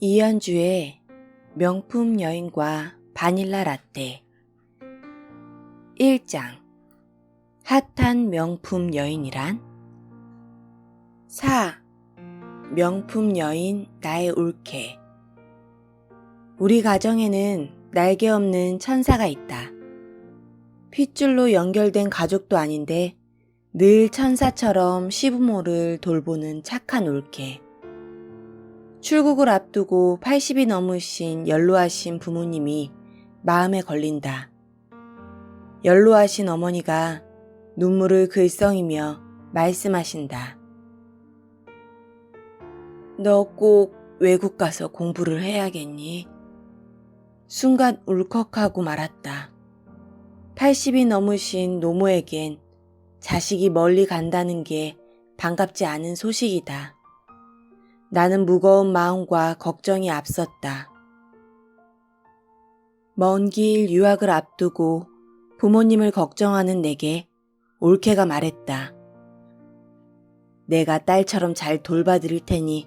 이연주의 명품 여인과 바닐라 라떼 1장 핫한 명품 여인이란? 4. 명품 여인 나의 올케. 우리 가정에는 날개 없는 천사가 있다. 핏줄로 연결된 가족도 아닌데 늘 천사처럼 시부모를 돌보는 착한 올케. 출국을 앞두고 80이 넘으신 연로하신 부모님이 마음에 걸린다. 연로하신 어머니가 눈물을 글썽이며 말씀하신다. 너 꼭 외국 가서 공부를 해야겠니? 순간 울컥하고 말았다. 80이 넘으신 노모에겐 자식이 멀리 간다는 게 반갑지 않은 소식이다. 나는 무거운 마음과 걱정이 앞섰다. 먼 길 유학을 앞두고 부모님을 걱정하는 내게 올케가 말했다. 내가 딸처럼 잘 돌봐드릴 테니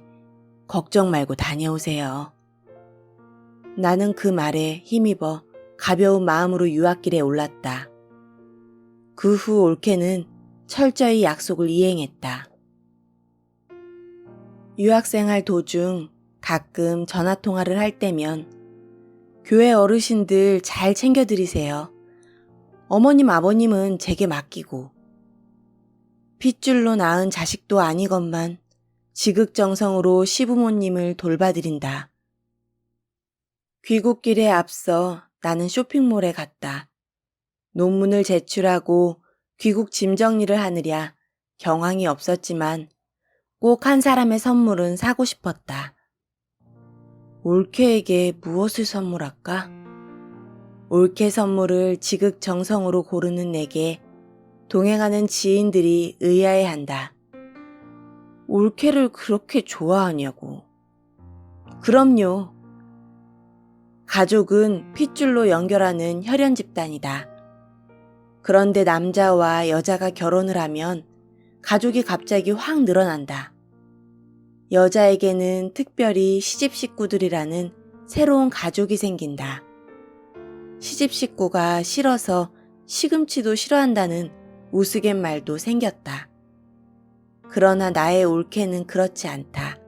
걱정 말고 다녀오세요. 나는 그 말에 힘입어 가벼운 마음으로 유학길에 올랐다. 그 후 올케는 철저히 약속을 이행했다. 유학생활 도중 가끔 전화통화를 할 때면 교회 어르신들 잘 챙겨드리세요. 어머님 아버님은 제게 맡기고 핏줄로 낳은 자식도 아니건만 지극정성으로 시부모님을 돌봐드린다. 귀국길에 앞서 나는 쇼핑몰에 갔다. 논문을 제출하고 귀국 짐 정리를 하느랴 경황이 없었지만 꼭 한 사람의 선물은 사고 싶었다. 올케에게 무엇을 선물할까? 올케 선물을 지극정성으로 고르는 내게 동행하는 지인들이 의아해한다. 올케를 그렇게 좋아하냐고. 그럼요. 가족은 핏줄로 연결하는 혈연 집단이다. 그런데 남자와 여자가 결혼을 하면 가족이 갑자기 확 늘어난다. 여자에게는 특별히 시집 식구들이라는 새로운 가족이 생긴다. 시집 식구가 싫어서 시금치도 싫어한다는 우스갯말도 생겼다. 그러나 나의 올케는 그렇지 않다.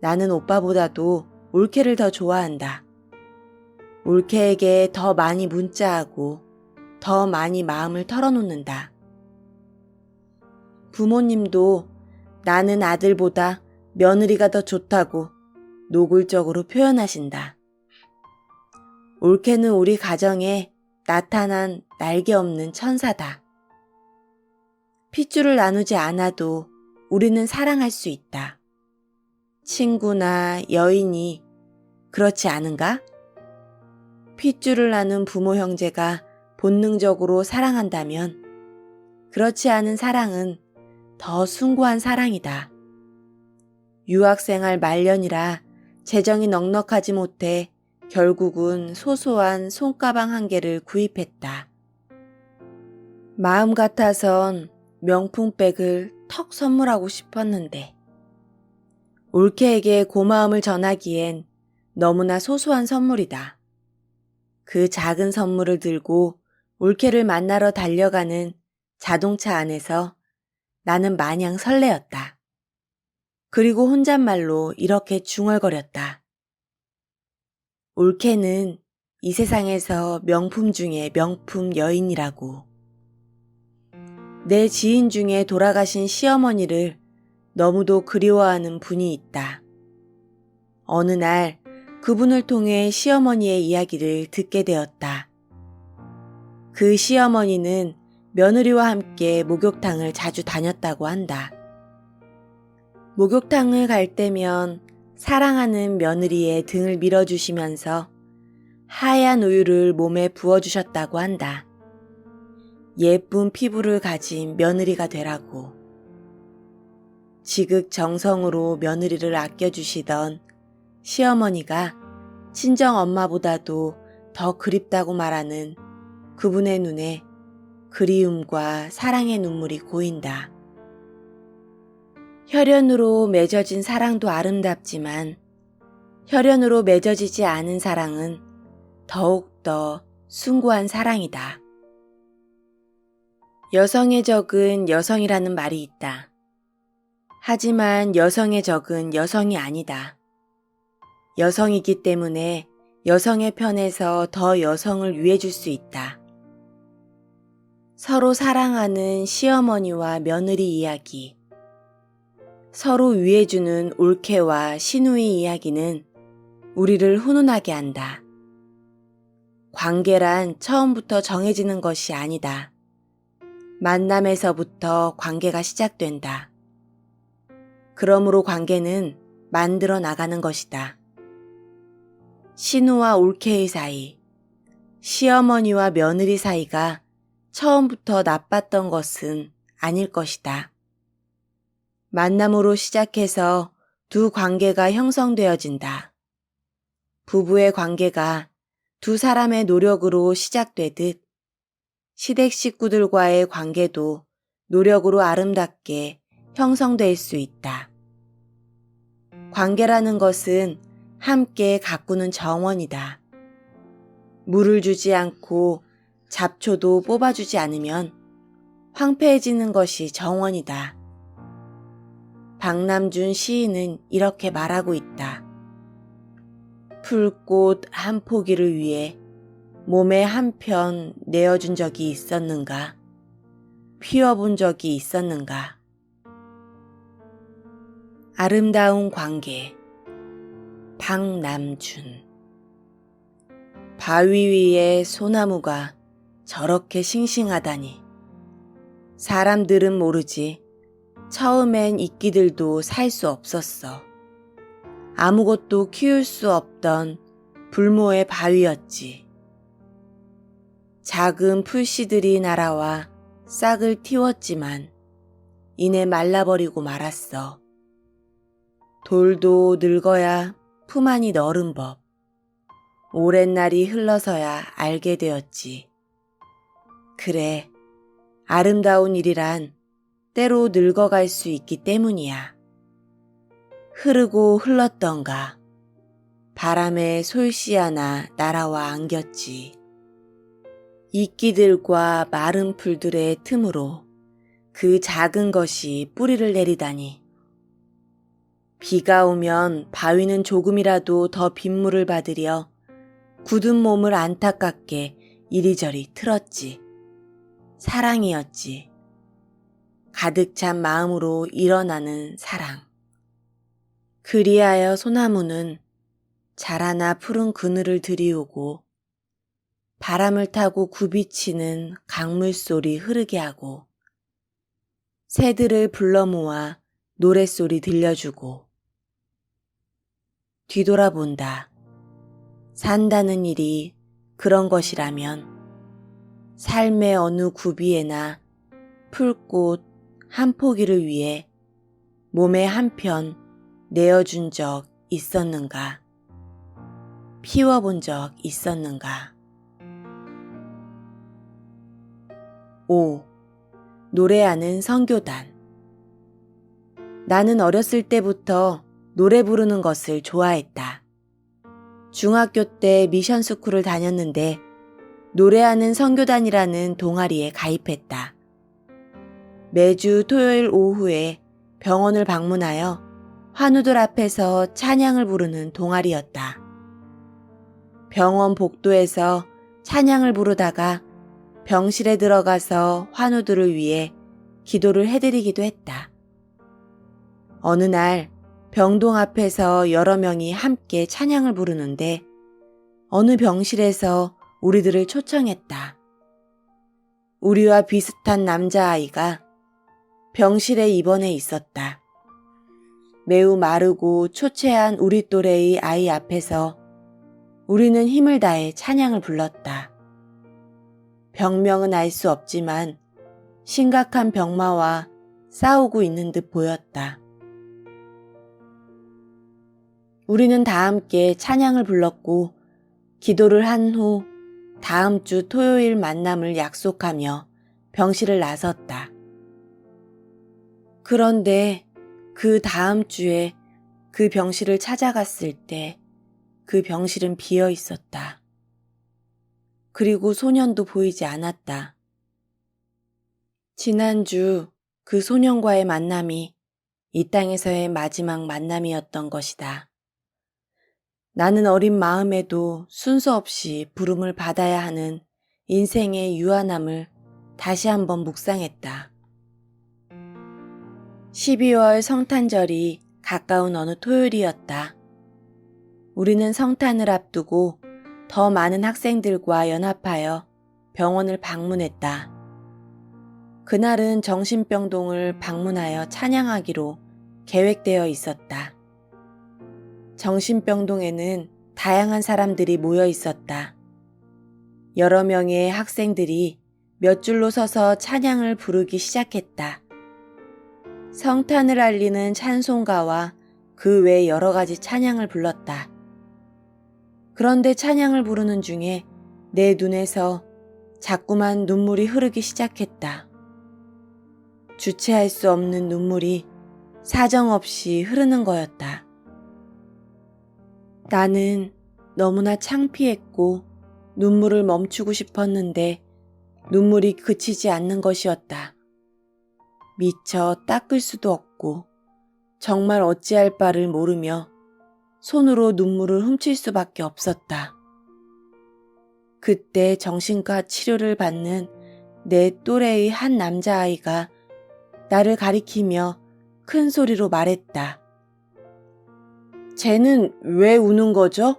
나는 오빠보다도 올케를 더 좋아한다. 올케에게 더 많이 문자하고 더 많이 마음을 털어놓는다. 부모님도 나는 아들보다 며느리가 더 좋다고 노골적으로 표현하신다. 올케는 우리 가정에 나타난 날개 없는 천사다. 핏줄을 나누지 않아도 우리는 사랑할 수 있다. 친구나 여인이 그렇지 않은가? 핏줄을 나눈 부모 형제가 본능적으로 사랑한다면 그렇지 않은 사랑은 더 숭고한 사랑이다. 유학생활 말년이라 재정이 넉넉하지 못해 결국은 소소한 손가방 한 개를 구입했다. 마음 같아선 명품백을 턱 선물하고 싶었는데 올케에게 고마움을 전하기엔 너무나 소소한 선물이다. 그 작은 선물을 들고 올케를 만나러 달려가는 자동차 안에서 나는 마냥 설레었다. 그리고 혼잣말로 이렇게 중얼거렸다. 올케는 이 세상에서 명품 중에 명품 여인이라고. 내 지인 중에 돌아가신 시어머니를 너무도 그리워하는 분이 있다. 어느 날 그분을 통해 시어머니의 이야기를 듣게 되었다. 그 시어머니는 며느리와 함께 목욕탕을 자주 다녔다고 한다. 목욕탕을 갈 때면 사랑하는 며느리의 등을 밀어주시면서 하얀 우유를 몸에 부어주셨다고 한다. 예쁜 피부를 가진 며느리가 되라고. 지극정성으로 며느리를 아껴주시던 시어머니가 친정 엄마보다도 더 그립다고 말하는 그분의 눈에 그리움과 사랑의 눈물이 고인다. 혈연으로 맺어진 사랑도 아름답지만 혈연으로 맺어지지 않은 사랑은 더욱더 숭고한 사랑이다. 여성의 적은 여성이라는 말이 있다. 하지만 여성의 적은 여성이 아니다. 여성이기 때문에 여성의 편에서 더 여성을 위해줄 수 있다. 서로 사랑하는 시어머니와 며느리 이야기, 서로 위해주는 올케와 시누이 이야기는 우리를 훈훈하게 한다. 관계란 처음부터 정해지는 것이 아니다. 만남에서부터 관계가 시작된다. 그러므로 관계는 만들어 나가는 것이다. 시누와 올케의 사이, 시어머니와 며느리 사이가 처음부터 나빴던 것은 아닐 것이다. 만남으로 시작해서 두 관계가 형성되어진다. 부부의 관계가 두 사람의 노력으로 시작되듯 시댁 식구들과의 관계도 노력으로 아름답게 형성될 수 있다. 관계라는 것은 함께 가꾸는 정원이다. 물을 주지 않고 잡초도 뽑아주지 않으면 황폐해지는 것이 정원이다. 박남준 시인은 이렇게 말하고 있다. 풀꽃 한 포기를 위해 몸에 한편 내어준 적이 있었는가? 피워본 적이 있었는가? 아름다운 관계. 박남준. 바위 위에 소나무가 저렇게 싱싱하다니. 사람들은 모르지. 처음엔 이끼들도 살 수 없었어. 아무것도 키울 수 없던 불모의 바위였지. 작은 풀씨들이 날아와 싹을 틔웠지만 이내 말라버리고 말았어. 돌도 늙어야 품 안이 너른 법. 오랜 날이 흘러서야 알게 되었지. 그래, 아름다운 일이란 때로 늙어갈 수 있기 때문이야. 흐르고 흘렀던가 바람에 솔씨 하나 날아와 안겼지. 이끼들과 마른 풀들의 틈으로 그 작은 것이 뿌리를 내리다니. 비가 오면 바위는 조금이라도 더 빗물을 받으려 굳은 몸을 안타깝게 이리저리 틀었지. 사랑이었지. 가득 찬 마음으로 일어나는 사랑. 그리하여 소나무는 자라나 푸른 그늘을 들이우고 바람을 타고 굽이치는 강물 소리 흐르게 하고 새들을 불러 모아 노랫소리 들려주고 뒤돌아본다. 산다는 일이 그런 것이라면 삶의 어느 구비에나 풀꽃 한 포기를 위해 몸에 한편 내어준 적 있었는가? 피워본 적 있었는가? 5. 노래하는 선교단. 나는 어렸을 때부터 노래 부르는 것을 좋아했다. 중학교 때 미션스쿨을 다녔는데 노래하는 선교단이라는 동아리에 가입했다. 매주 토요일 오후에 병원을 방문하여 환우들 앞에서 찬양을 부르는 동아리였다. 병원 복도에서 찬양을 부르다가 병실에 들어가서 환우들을 위해 기도를 해드리기도 했다. 어느 날 병동 앞에서 여러 명이 함께 찬양을 부르는데 어느 병실에서 우리들을 초청했다. 우리와 비슷한 남자아이가 병실에 입원해 있었다. 매우 마르고 초췌한 우리 또래의 아이 앞에서 우리는 힘을 다해 찬양을 불렀다. 병명은 알 수 없지만 심각한 병마와 싸우고 있는 듯 보였다. 우리는 다 함께 찬양을 불렀고 기도를 한 후 다음 주 토요일 만남을 약속하며 병실을 나섰다. 그런데 그 다음 주에 그 병실을 찾아갔을 때 그 병실은 비어 있었다. 그리고 소년도 보이지 않았다. 지난주 그 소년과의 만남이 이 땅에서의 마지막 만남이었던 것이다. 나는 어린 마음에도 순서 없이 부름을 받아야 하는 인생의 유한함을 다시 한번 묵상했다. 12월 성탄절이 가까운 어느 토요일이었다. 우리는 성탄을 앞두고 더 많은 학생들과 연합하여 병원을 방문했다. 그날은 정신병동을 방문하여 찬양하기로 계획되어 있었다. 정신병동에는 다양한 사람들이 모여 있었다. 여러 명의 학생들이 몇 줄로 서서 찬양을 부르기 시작했다. 성탄을 알리는 찬송가와 그 외 여러 가지 찬양을 불렀다. 그런데 찬양을 부르는 중에 내 눈에서 자꾸만 눈물이 흐르기 시작했다. 주체할 수 없는 눈물이 사정없이 흐르는 거였다. 나는 너무나 창피했고 눈물을 멈추고 싶었는데 눈물이 그치지 않는 것이었다. 미처 닦을 수도 없고 정말 어찌할 바를 모르며 손으로 눈물을 훔칠 수밖에 없었다. 그때 정신과 치료를 받는 내 또래의 한 남자아이가 나를 가리키며 큰 소리로 말했다. 쟤는 왜 우는 거죠?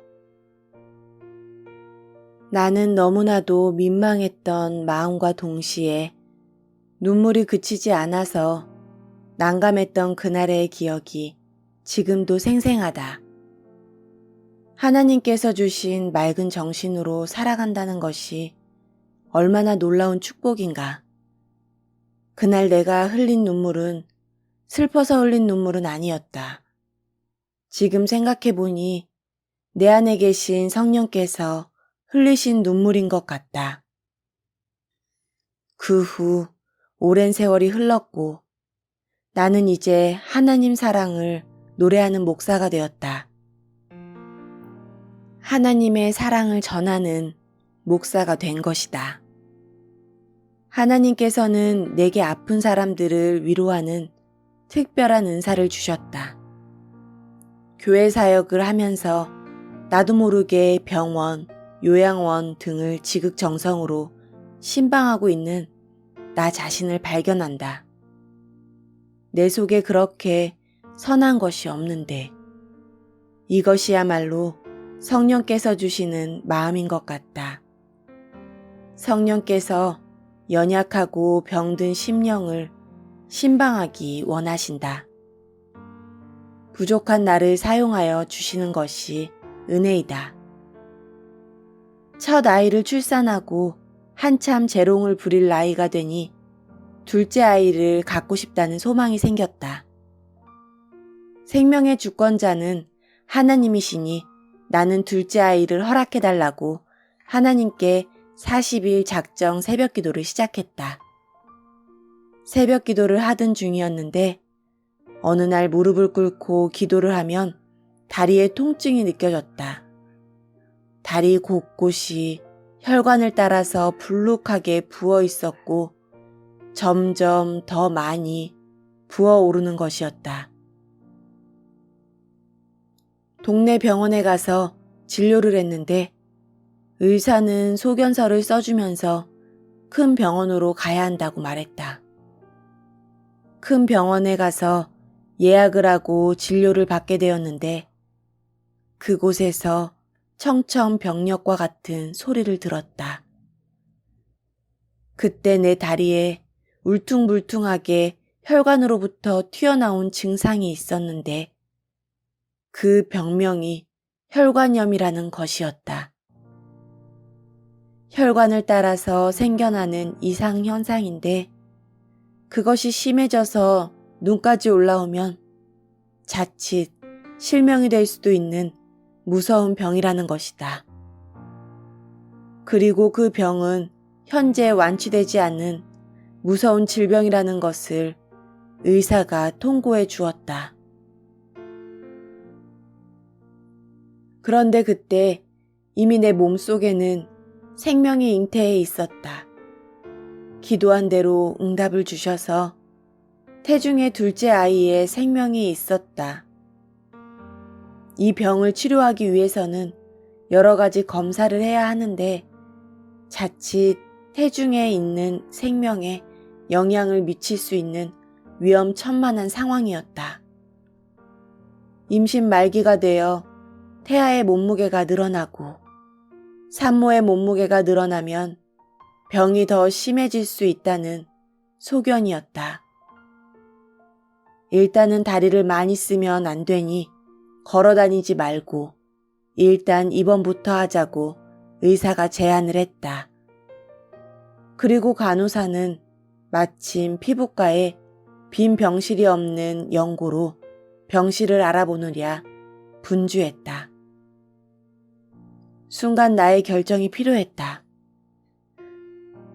나는 너무나도 민망했던 마음과 동시에 눈물이 그치지 않아서 난감했던 그날의 기억이 지금도 생생하다. 하나님께서 주신 맑은 정신으로 살아간다는 것이 얼마나 놀라운 축복인가. 그날 내가 흘린 눈물은 슬퍼서 흘린 눈물은 아니었다. 지금 생각해보니 내 안에 계신 성령께서 흘리신 눈물인 것 같다. 그 후 오랜 세월이 흘렀고 나는 이제 하나님 사랑을 노래하는 목사가 되었다. 하나님의 사랑을 전하는 목사가 된 것이다. 하나님께서는 내게 아픈 사람들을 위로하는 특별한 은사를 주셨다. 교회 사역을 하면서 나도 모르게 병원, 요양원 등을 지극정성으로 신방하고 있는 나 자신을 발견한다. 내 속에 그렇게 선한 것이 없는데 이것이야말로 성령께서 주시는 마음인 것 같다. 성령께서 연약하고 병든 심령을 신방하기 원하신다. 부족한 나를 사용하여 주시는 것이 은혜이다. 첫 아이를 출산하고 한참 재롱을 부릴 나이가 되니 둘째 아이를 갖고 싶다는 소망이 생겼다. 생명의 주권자는 하나님이시니 나는 둘째 아이를 허락해달라고 하나님께 40일 작정 새벽 기도를 시작했다. 새벽 기도를 하던 중이었는데 어느 날 무릎을 꿇고 기도를 하면 다리에 통증이 느껴졌다. 다리 곳곳이 혈관을 따라서 불룩하게 부어 있었고 점점 더 많이 부어오르는 것이었다. 동네 병원에 가서 진료를 했는데 의사는 소견서를 써주면서 큰 병원으로 가야 한다고 말했다. 큰 병원에 가서 예약을 하고 진료를 받게 되었는데 그곳에서 청천벽력과 같은 소리를 들었다. 그때 내 다리에 울퉁불퉁하게 혈관으로부터 튀어나온 증상이 있었는데 그 병명이 혈관염이라는 것이었다. 혈관을 따라서 생겨나는 이상현상인데 그것이 심해져서 눈까지 올라오면 자칫 실명이 될 수도 있는 무서운 병이라는 것이다. 그리고 그 병은 현재 완치되지 않는 무서운 질병이라는 것을 의사가 통고해 주었다. 그런데 그때 이미 내 몸속에는 생명이 잉태해 있었다. 기도한 대로 응답을 주셔서 태중의 둘째 아이의 생명이 있었다. 이 병을 치료하기 위해서는 여러 가지 검사를 해야 하는데 자칫 태중에 있는 생명에 영향을 미칠 수 있는 위험천만한 상황이었다. 임신 말기가 되어 태아의 몸무게가 늘어나고 산모의 몸무게가 늘어나면 병이 더 심해질 수 있다는 소견이었다. 일단은 다리를 많이 쓰면 안 되니 걸어 다니지 말고 일단 입원부터 하자고 의사가 제안을 했다. 그리고 간호사는 마침 피부과에 빈 병실이 없는 연고로 병실을 알아보느랴 분주했다. 순간 나의 결정이 필요했다.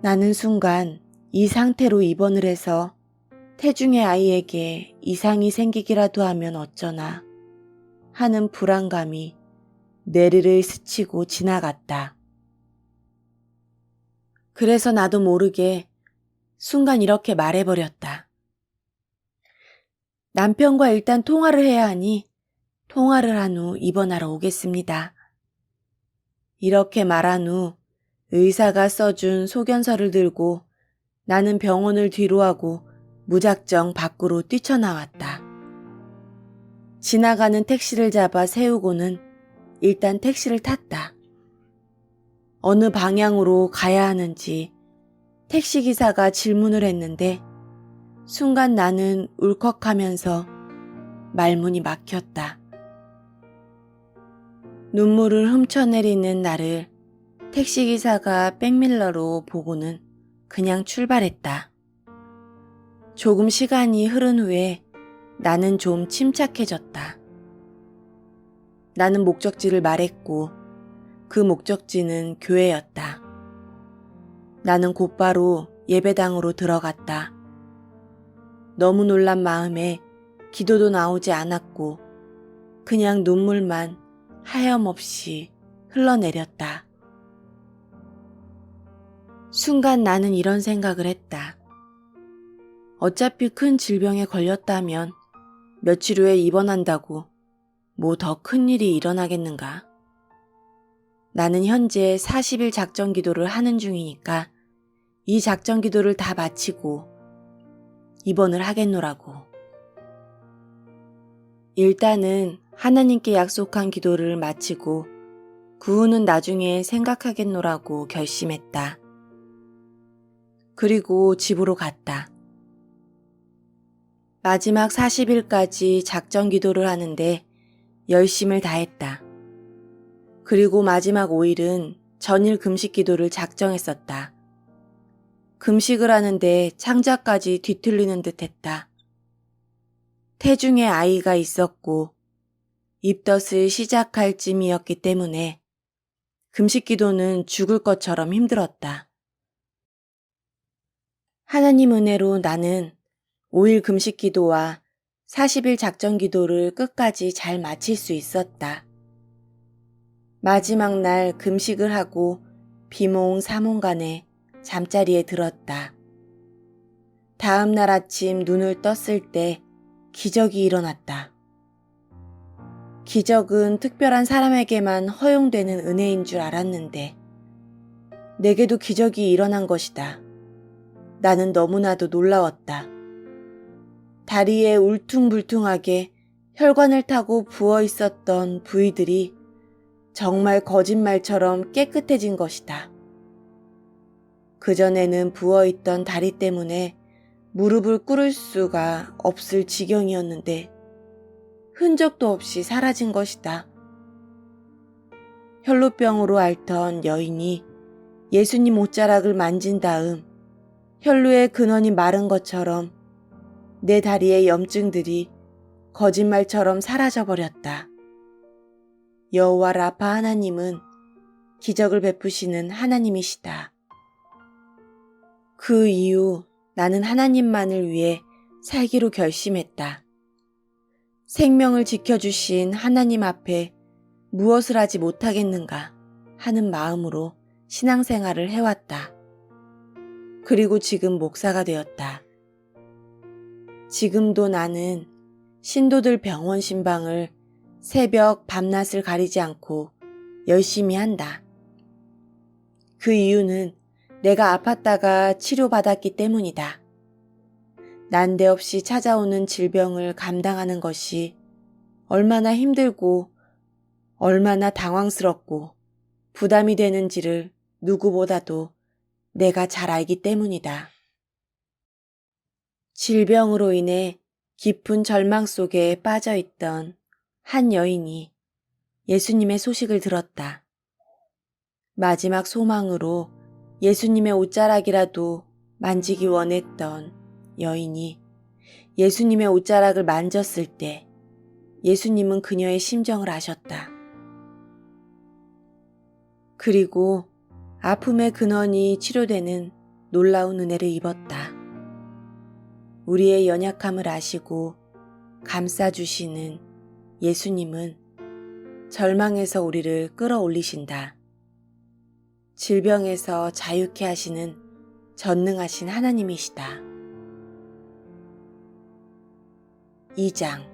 나는 순간 이 상태로 입원을 해서 태중의 아이에게 이상이 생기기라도 하면 어쩌나 하는 불안감이 뇌리를 스치고 지나갔다. 그래서 나도 모르게 순간 이렇게 말해버렸다. 남편과 일단 통화를 해야 하니 통화를 한 후 입원하러 오겠습니다. 이렇게 말한 후 의사가 써준 소견서를 들고 나는 병원을 뒤로하고 무작정 밖으로 뛰쳐나왔다. 지나가는 택시를 잡아 세우고는 일단 택시를 탔다. 어느 방향으로 가야 하는지 택시기사가 질문을 했는데 순간 나는 울컥하면서 말문이 막혔다. 눈물을 훔쳐내리는 나를 택시기사가 백밀러로 보고는 그냥 출발했다. 조금 시간이 흐른 후에 나는 좀 침착해졌다. 나는 목적지를 말했고 그 목적지는 교회였다. 나는 곧바로 예배당으로 들어갔다. 너무 놀란 마음에 기도도 나오지 않았고 그냥 눈물만 하염없이 흘러내렸다. 순간 나는 이런 생각을 했다. 어차피 큰 질병에 걸렸다면 며칠 후에 입원한다고 뭐 더 큰일이 일어나겠는가? 나는 현재 40일 작전 기도를 하는 중이니까 이 작전 기도를 다 마치고 입원을 하겠노라고. 일단은 하나님께 약속한 기도를 마치고 그 후는 나중에 생각하겠노라고 결심했다. 그리고 집으로 갔다. 마지막 40일까지 작전 기도를 하는데 열심을 다했다. 그리고 마지막 5일은 전일 금식 기도를 작정했었다. 금식을 하는데 창자까지 뒤틀리는 듯 했다. 태중에 아이가 있었고 입덧을 시작할 쯤이었기 때문에 금식 기도는 죽을 것처럼 힘들었다. 하나님 은혜로 나는 5일 금식 기도와 40일 작전 기도를 끝까지 잘 마칠 수 있었다. 마지막 날 금식을 하고 비몽사몽간에 잠자리에 들었다. 다음 날 아침 눈을 떴을 때 기적이 일어났다. 기적은 특별한 사람에게만 허용되는 은혜인 줄 알았는데 내게도 기적이 일어난 것이다. 나는 너무나도 놀라웠다. 다리에 울퉁불퉁하게 혈관을 타고 부어 있었던 부위들이 정말 거짓말처럼 깨끗해진 것이다. 그전에는 부어있던 다리 때문에 무릎을 꿇을 수가 없을 지경이었는데 흔적도 없이 사라진 것이다. 혈루병으로 앓던 여인이 예수님 옷자락을 만진 다음 혈루의 근원이 마른 것처럼 내 다리의 염증들이 거짓말처럼 사라져버렸다. 여호와 라파 하나님은 기적을 베푸시는 하나님이시다. 그 이후 나는 하나님만을 위해 살기로 결심했다. 생명을 지켜주신 하나님 앞에 무엇을 하지 못하겠는가 하는 마음으로 신앙생활을 해왔다. 그리고 지금 목사가 되었다. 지금도 나는 신도들 병원 신방을 새벽 밤낮을 가리지 않고 열심히 한다. 그 이유는 내가 아팠다가 치료받았기 때문이다. 난데없이 찾아오는 질병을 감당하는 것이 얼마나 힘들고 얼마나 당황스럽고 부담이 되는지를 누구보다도 내가 잘 알기 때문이다. 질병으로 인해 깊은 절망 속에 빠져있던 한 여인이 예수님의 소식을 들었다. 마지막 소망으로 예수님의 옷자락이라도 만지기 원했던 여인이 예수님의 옷자락을 만졌을 때 예수님은 그녀의 심정을 아셨다. 그리고 아픔의 근원이 치료되는 놀라운 은혜를 입었다. 우리의 연약함을 아시고 감싸주시는 예수님은 절망에서 우리를 끌어올리신다. 질병에서 자유케 하시는 전능하신 하나님이시다. 2장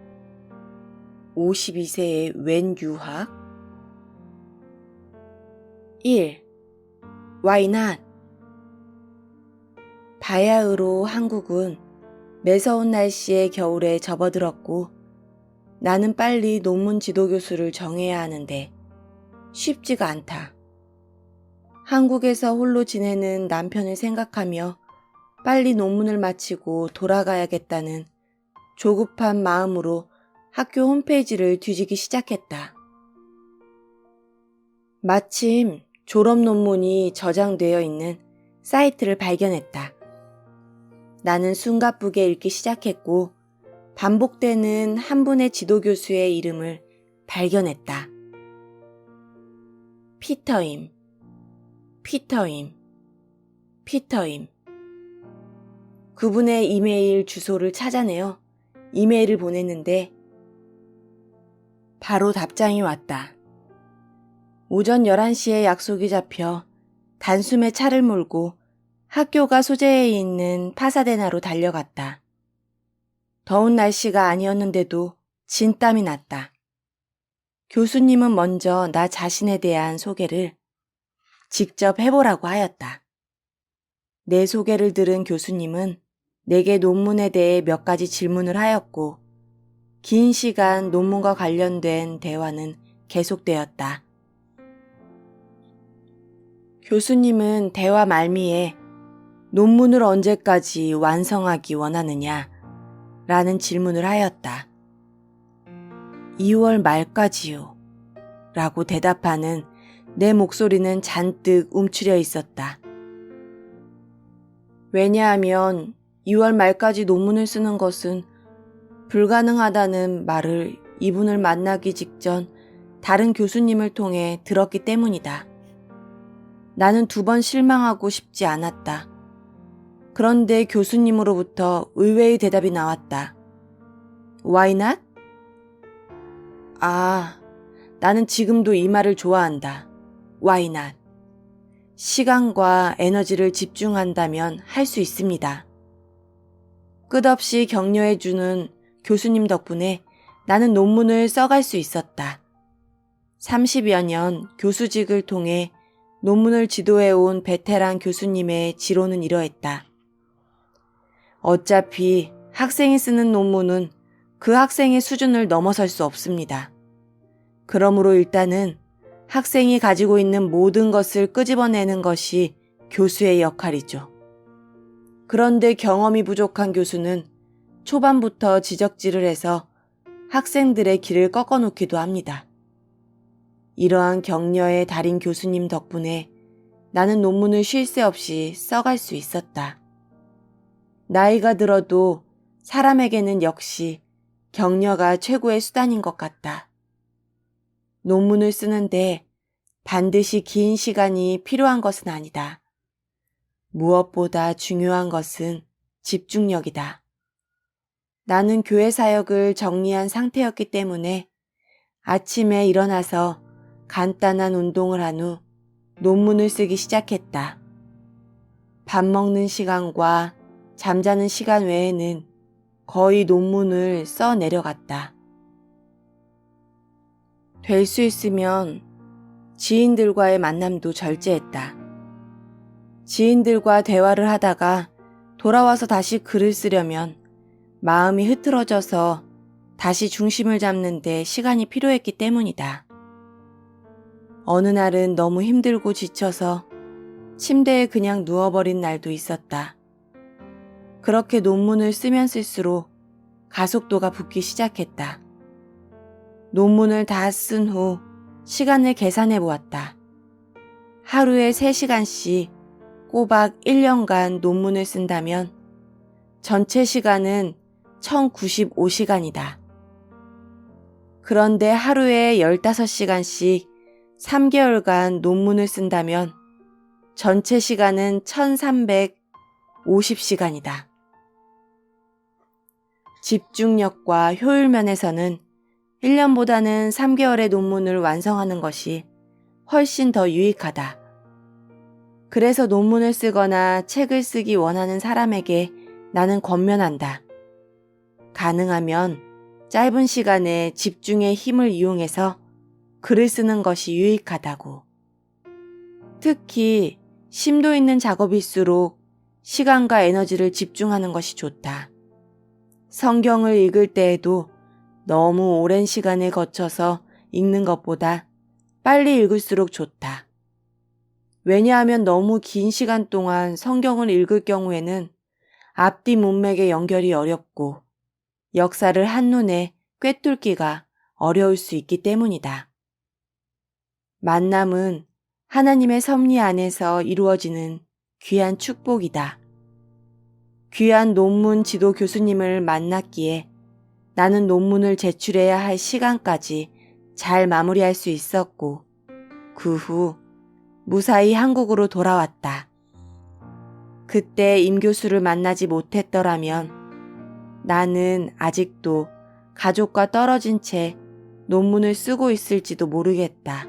52세의 웬 유학 1. Why not? 바야흐로 한국은 매서운 날씨에 겨울에 접어들었고 나는 빨리 논문 지도교수를 정해야 하는데 쉽지가 않다. 한국에서 홀로 지내는 남편을 생각하며 빨리 논문을 마치고 돌아가야겠다는 조급한 마음으로 학교 홈페이지를 뒤지기 시작했다. 마침 졸업 논문이 저장되어 있는 사이트를 발견했다. 나는 숨가쁘게 읽기 시작했고 반복되는 한 분의 지도교수의 이름을 발견했다. 피터임, 피터임, 피터임. 그분의 이메일 주소를 찾아내어 이메일을 보냈는데 바로 답장이 왔다. 오전 11시에 약속이 잡혀 단숨에 차를 몰고 학교가 소재해 있는 파사데나로 달려갔다. 더운 날씨가 아니었는데도 진땀이 났다. 교수님은 먼저 나 자신에 대한 소개를 직접 해보라고 하였다. 내 소개를 들은 교수님은 내게 논문에 대해 몇 가지 질문을 하였고 긴 시간 논문과 관련된 대화는 계속되었다. 교수님은 대화 말미에 논문을 언제까지 완성하기 원하느냐 라는 질문을 하였다. 2월 말까지요 라고 대답하는 내 목소리는 잔뜩 움츠려 있었다. 왜냐하면 2월 말까지 논문을 쓰는 것은 불가능하다는 말을 이분을 만나기 직전 다른 교수님을 통해 들었기 때문이다. 나는 2번 실망하고 싶지 않았다. 그런데 교수님으로부터 의외의 대답이 나왔다. Why not? 나는 지금도 이 말을 좋아한다. Why not? 시간과 에너지를 집중한다면 할 수 있습니다. 끝없이 격려해주는 교수님 덕분에 나는 논문을 써갈 수 있었다. 30여 년 교수직을 통해 논문을 지도해온 베테랑 교수님의 지론은 이러했다. 어차피 학생이 쓰는 논문은 그 학생의 수준을 넘어설 수 없습니다. 그러므로 일단은 학생이 가지고 있는 모든 것을 끄집어내는 것이 교수의 역할이죠. 그런데 경험이 부족한 교수는 초반부터 지적질을 해서 학생들의 길을 꺾어놓기도 합니다. 이러한 격려의 달인 교수님 덕분에 나는 논문을 쉴 새 없이 써갈 수 있었다. 나이가 들어도 사람에게는 역시 격려가 최고의 수단인 것 같다. 논문을 쓰는데 반드시 긴 시간이 필요한 것은 아니다. 무엇보다 중요한 것은 집중력이다. 나는 교회 사역을 정리한 상태였기 때문에 아침에 일어나서 간단한 운동을 한 후 논문을 쓰기 시작했다. 밥 먹는 시간과 잠자는 시간 외에는 거의 논문을 써 내려갔다. 될 수 있으면 지인들과의 만남도 절제했다. 지인들과 대화를 하다가 돌아와서 다시 글을 쓰려면 마음이 흐트러져서 다시 중심을 잡는 데 시간이 필요했기 때문이다. 어느 날은 너무 힘들고 지쳐서 침대에 그냥 누워버린 날도 있었다. 그렇게 논문을 쓰면 쓸수록 가속도가 붙기 시작했다. 논문을 다 쓴 후 시간을 계산해 보았다. 하루에 3시간씩 꼬박 1년간 논문을 쓴다면 전체 시간은 1095시간이다. 그런데 하루에 15시간씩 3개월간 논문을 쓴다면 전체 시간은 1350시간이다. 집중력과 효율 면에서는 1년보다는 3개월의 논문을 완성하는 것이 훨씬 더 유익하다. 그래서 논문을 쓰거나 책을 쓰기 원하는 사람에게 나는 권면한다. 가능하면 짧은 시간에 집중의 힘을 이용해서 글을 쓰는 것이 유익하다고. 특히 심도 있는 작업일수록 시간과 에너지를 집중하는 것이 좋다. 성경을 읽을 때에도 너무 오랜 시간을 거쳐서 읽는 것보다 빨리 읽을수록 좋다. 왜냐하면 너무 긴 시간 동안 성경을 읽을 경우에는 앞뒤 문맥의 연결이 어렵고 역사를 한눈에 꿰뚫기가 어려울 수 있기 때문이다. 만남은 하나님의 섭리 안에서 이루어지는 귀한 축복이다. 귀한 논문 지도 교수님을 만났기에 나는 논문을 제출해야 할 시간까지 잘 마무리할 수 있었고 그 후 무사히 한국으로 돌아왔다. 그때 임 교수를 만나지 못했더라면 나는 아직도 가족과 떨어진 채 논문을 쓰고 있을지도 모르겠다.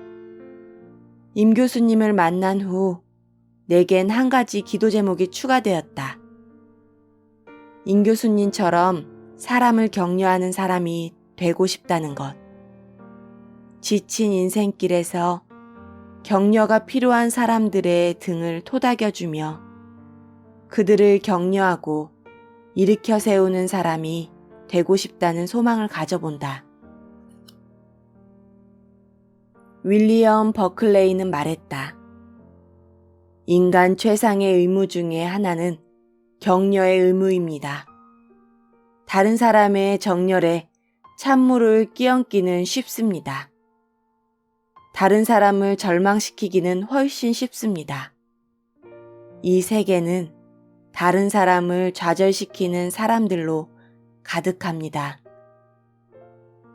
임 교수님을 만난 후 내겐 한 가지 기도 제목이 추가되었다. 임 교수님처럼 사람을 격려하는 사람이 되고 싶다는 것. 지친 인생길에서 격려가 필요한 사람들의 등을 토닥여주며 그들을 격려하고 일으켜 세우는 사람이 되고 싶다는 소망을 가져본다. 윌리엄 버클레이는 말했다. 인간 최상의 의무 중에 하나는 격려의 의무입니다. 다른 사람의 정열에 찬물을 끼얹기는 쉽습니다. 다른 사람을 절망시키기는 훨씬 쉽습니다. 이 세계는 다른 사람을 좌절시키는 사람들로 가득합니다.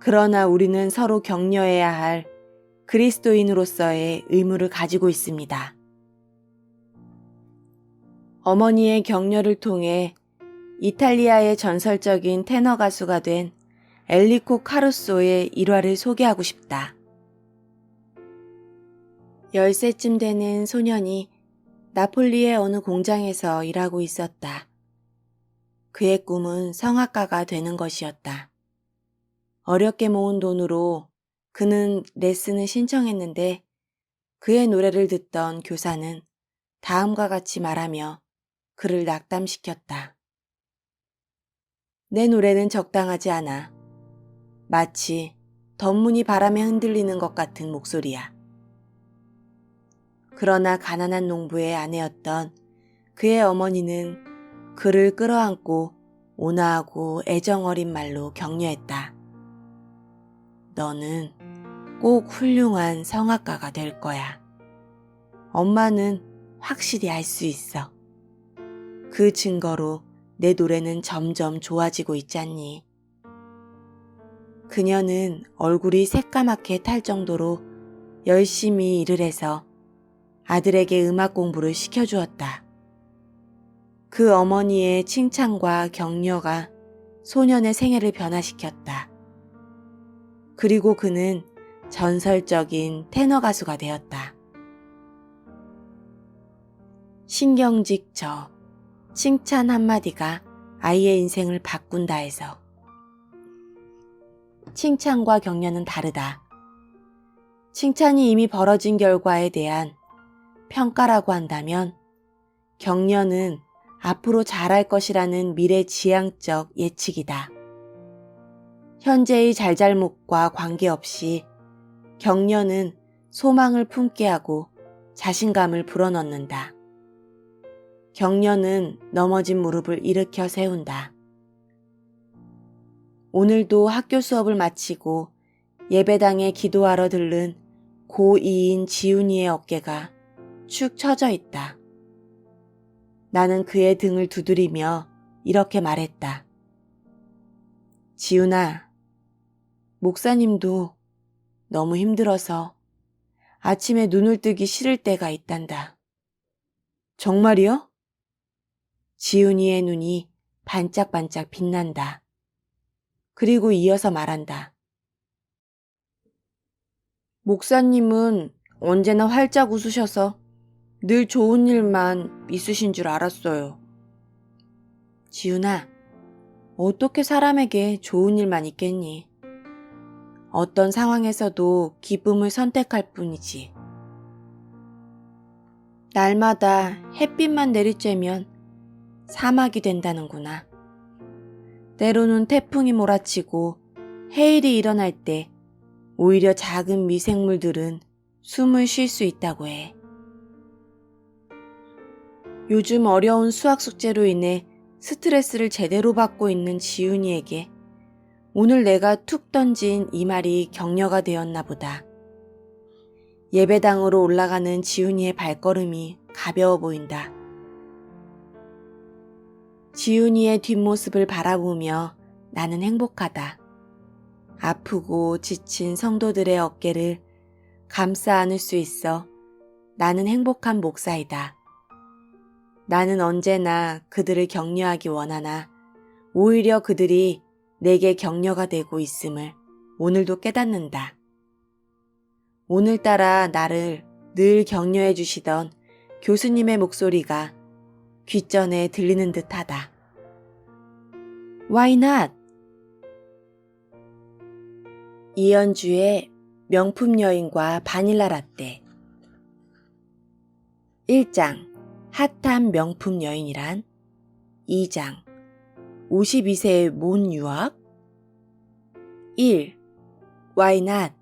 그러나 우리는 서로 격려해야 할 그리스도인으로서의 의무를 가지고 있습니다. 어머니의 격려를 통해 이탈리아의 전설적인 테너 가수가 된 엘리코 카루소의 일화를 소개하고 싶다. 10세쯤 되는 소년이 나폴리의 어느 공장에서 일하고 있었다. 그의 꿈은 성악가가 되는 것이었다. 어렵게 모은 돈으로 그는 레슨을 신청했는데 그의 노래를 듣던 교사는 다음과 같이 말하며 그를 낙담시켰다. 내 노래는 적당하지 않아. 마치 덧문이 바람에 흔들리는 것 같은 목소리야. 그러나 가난한 농부의 아내였던 그의 어머니는 그를 끌어안고 온화하고 애정어린 말로 격려했다. 너는 꼭 훌륭한 성악가가 될 거야. 엄마는 확실히 알 수 있어. 그 증거로 내 노래는 점점 좋아지고 있잖니. 그녀는 얼굴이 새까맣게 탈 정도로 열심히 일을 해서 아들에게 음악 공부를 시켜주었다. 그 어머니의 칭찬과 격려가 소년의 생애를 변화시켰다. 그리고 그는 전설적인 테너 가수가 되었다. 신경직 칭찬 한마디가 아이의 인생을 바꾼다 해서. 칭찬과 격려는 다르다. 칭찬이 이미 벌어진 결과에 대한 평가라고 한다면 격려는 앞으로 잘할 것이라는 미래지향적 예측이다. 현재의 잘잘못과 관계없이 격려는 소망을 품게 하고 자신감을 불어넣는다. 격려는 넘어진 무릎을 일으켜 세운다. 오늘도 학교 수업을 마치고 예배당에 기도하러 들른 고2인 지훈이의 어깨가 축 처져 있다. 나는 그의 등을 두드리며 이렇게 말했다. 지훈아, 목사님도 너무 힘들어서 아침에 눈을 뜨기 싫을 때가 있단다. 정말이요? 지훈이의 눈이 반짝반짝 빛난다. 그리고 이어서 말한다. 목사님은 언제나 활짝 웃으셔서 늘 좋은 일만 있으신 줄 알았어요. 지훈아, 어떻게 사람에게 좋은 일만 있겠니? 어떤 상황에서도 기쁨을 선택할 뿐이지. 날마다 햇빛만 내리쬐면 사막이 된다는구나. 때로는 태풍이 몰아치고 해일이 일어날 때 오히려 작은 미생물들은 숨을 쉴 수 있다고 해. 요즘 어려운 수학 숙제로 인해 스트레스를 제대로 받고 있는 지훈이에게 오늘 내가 툭 던진 이 말이 격려가 되었나 보다. 예배당으로 올라가는 지훈이의 발걸음이 가벼워 보인다. 지훈이의 뒷모습을 바라보며 나는 행복하다. 아프고 지친 성도들의 어깨를 감싸 안을 수 있어 나는 행복한 목사이다. 나는 언제나 그들을 격려하기 원하나 오히려 그들이 내게 격려가 되고 있음을 오늘도 깨닫는다. 오늘따라 나를 늘 격려해 주시던 교수님의 목소리가 귓전에 들리는 듯하다. Why not? 이연주의 명품 여인과 바닐라 라떼. 1장 핫한 명품 여인이란? 2장 52세의 몬 유학? 1. Why not?